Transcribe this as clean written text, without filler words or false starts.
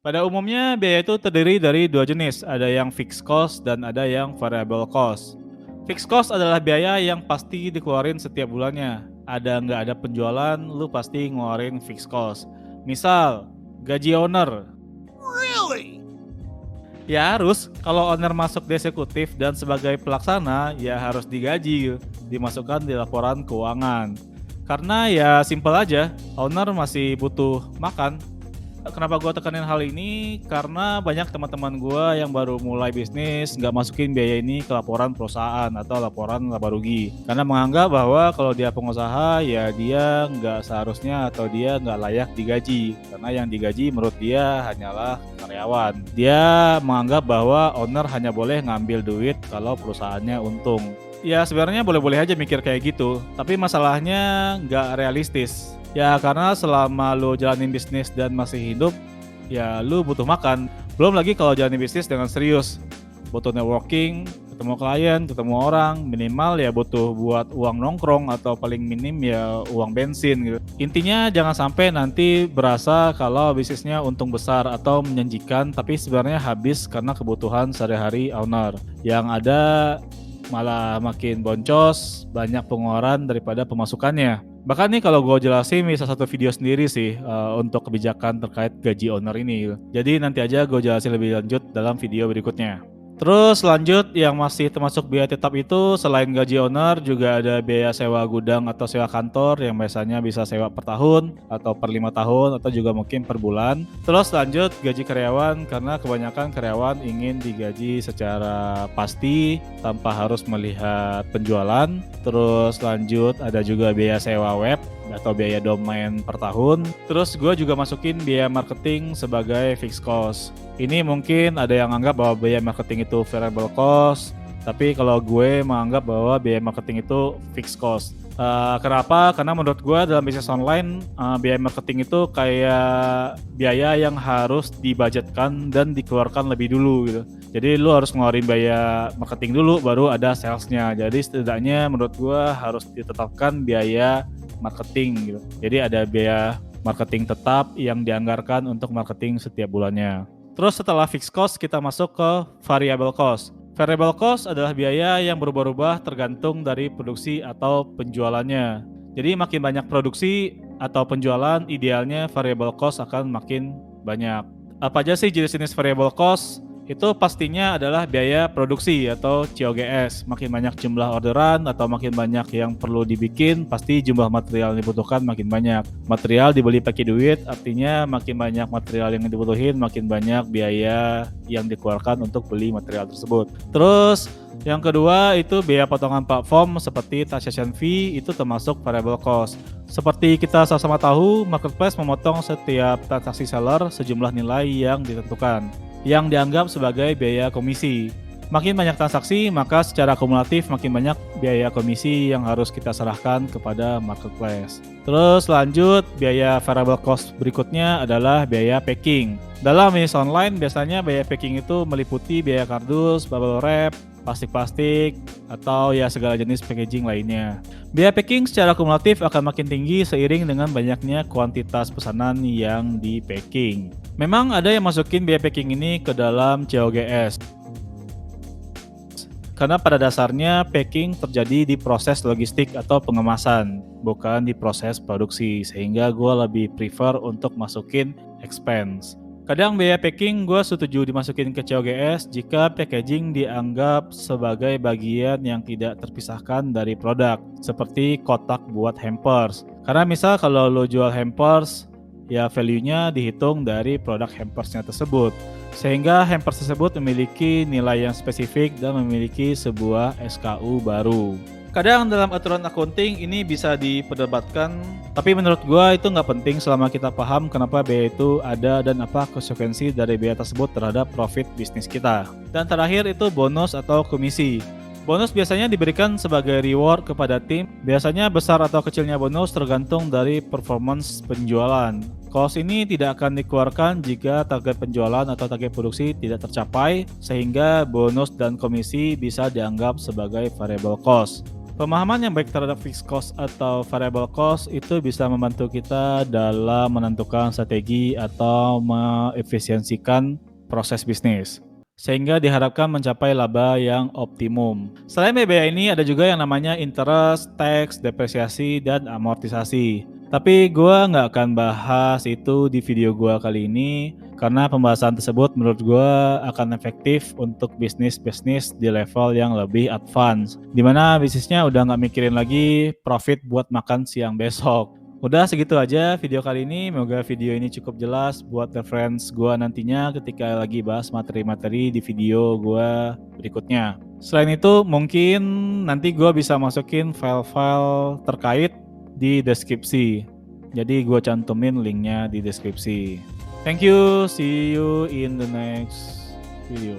Pada umumnya biaya itu terdiri dari dua jenis, ada yang fixed cost dan ada yang variable cost. Fixed cost adalah biaya yang pasti dikeluarin setiap bulannya. Ada nggak ada penjualan, lu pasti ngeluarin fixed cost. Misal, gaji owner. Really? Ya harus, kalau owner masuk di eksekutif dan sebagai pelaksana, ya harus digaji, dimasukkan di laporan keuangan. Karena ya simpel aja, owner masih butuh makan. Kenapa gue tekanin hal ini? Karena banyak teman-teman gue yang baru mulai bisnis nggak masukin biaya ini ke laporan perusahaan atau laporan laba rugi. Karena menganggap bahwa kalau dia pengusaha ya dia nggak seharusnya atau dia nggak layak digaji. Karena yang digaji menurut dia hanyalah karyawan. Dia menganggap bahwa owner hanya boleh ngambil duit kalau perusahaannya untung. Ya sebenarnya boleh-boleh aja mikir kayak gitu, tapi masalahnya nggak realistis. Ya karena selama lu jalanin bisnis dan masih hidup, ya lu butuh makan. Belum lagi kalau jalanin bisnis dengan serius, butuh networking, ketemu klien, ketemu orang, minimal ya butuh buat uang nongkrong atau paling minim ya uang bensin gitu. Intinya jangan sampai nanti berasa kalau bisnisnya untung besar atau menjanjikan tapi sebenarnya habis karena kebutuhan sehari-hari owner. Yang ada malah makin boncos, banyak pengeluaran daripada pemasukannya. Bahkan nih kalau gue jelasin bisa satu video sendiri sih untuk kebijakan terkait gaji owner ini. Jadi nanti aja gue jelasin lebih lanjut dalam video berikutnya. Terus lanjut yang masih termasuk biaya tetap itu selain gaji owner juga ada biaya sewa gudang atau sewa kantor yang biasanya bisa sewa per tahun atau per 5 tahun atau juga mungkin per bulan. Terus lanjut gaji karyawan karena kebanyakan karyawan ingin digaji secara pasti tanpa harus melihat penjualan. Terus lanjut ada juga biaya sewa web atau biaya domain per tahun. Terus gue juga masukin biaya marketing sebagai fixed cost. Ini mungkin ada yang anggap bahwa biaya marketing itu variable cost, tapi kalau gue menganggap bahwa biaya marketing itu fixed cost. Kenapa? Karena menurut gue dalam bisnis online biaya marketing itu kayak biaya yang harus dibudgetkan dan dikeluarkan lebih dulu gitu. Jadi lu harus ngeluarin biaya marketing dulu baru ada salesnya. Jadi setidaknya menurut gue harus ditetapkan biaya marketing gitu. Jadi ada biaya marketing tetap yang dianggarkan untuk marketing setiap bulannya. Terus setelah fixed cost kita masuk ke variable cost. Variable cost adalah biaya yang berubah-ubah tergantung dari produksi atau penjualannya. Jadi makin banyak produksi atau penjualan, idealnya variable cost akan makin banyak. Apa aja sih jenis-jenis variable cost? Itu pastinya adalah biaya produksi atau COGS. Makin banyak jumlah orderan atau makin banyak yang perlu dibikin, pasti jumlah material yang dibutuhkan makin banyak. Material dibeli pakai duit, artinya makin banyak material yang dibutuhin, makin banyak biaya yang dikeluarkan untuk beli material tersebut. Terus yang kedua itu biaya potongan platform seperti transaction fee itu termasuk variable cost. Seperti kita sama-sama tahu, marketplace memotong setiap transaksi seller sejumlah nilai yang ditentukan, yang dianggap sebagai biaya komisi. Makin banyak transaksi, maka secara kumulatif makin banyak biaya komisi yang harus kita serahkan kepada marketplace. Terus lanjut, biaya variable cost berikutnya adalah biaya packing. Dalam bisnis online, biasanya biaya packing itu meliputi biaya kardus, bubble wrap, plastik-plastik, atau ya segala jenis packaging lainnya. Biaya packing secara kumulatif akan makin tinggi seiring dengan banyaknya kuantitas pesanan yang di packing. Memang ada yang masukin biaya packing ini ke dalam COGS. Karena pada dasarnya packing terjadi di proses logistik atau pengemasan, bukan di proses produksi, sehingga gue lebih prefer untuk masukin expense. Kadang biaya packing gue setuju dimasukin ke COGS jika packaging dianggap sebagai bagian yang tidak terpisahkan dari produk, seperti kotak buat hampers. Karena misal kalau lo jual hampers, ya value-nya dihitung dari produk hampersnya tersebut. Sehingga hampers tersebut memiliki nilai yang spesifik dan memiliki sebuah SKU baru. Kadang dalam aturan accounting ini bisa diperdebatkan, tapi menurut gua itu nggak penting selama kita paham kenapa biaya itu ada dan apa konsekuensi dari biaya tersebut terhadap profit bisnis kita. Dan terakhir itu bonus atau komisi. Bonus biasanya diberikan sebagai reward kepada tim. Biasanya besar atau kecilnya bonus tergantung dari performance penjualan. Cost ini tidak akan dikeluarkan jika target penjualan atau target produksi tidak tercapai, sehingga bonus dan komisi bisa dianggap sebagai variable cost. Pemahaman yang baik terhadap fixed cost atau variable cost itu bisa membantu kita dalam menentukan strategi atau mengefisiensikan proses bisnis, sehingga diharapkan mencapai laba yang optimum. Selain BBA ini ada juga yang namanya interest, tax, depresiasi, dan amortisasi. Tapi gue nggak akan bahas itu di video gue kali ini, karena pembahasan tersebut menurut gue akan efektif untuk bisnis-bisnis di level yang lebih advance, dimana bisnisnya udah nggak mikirin lagi profit buat makan siang besok. Udah segitu aja video kali ini, semoga video ini cukup jelas buat reference gue nantinya ketika lagi bahas materi-materi di video gue berikutnya. Selain itu mungkin nanti gue bisa masukin file-file terkait di deskripsi. Jadi gue cantumin linknya di deskripsi. Thank you, see you in the next video.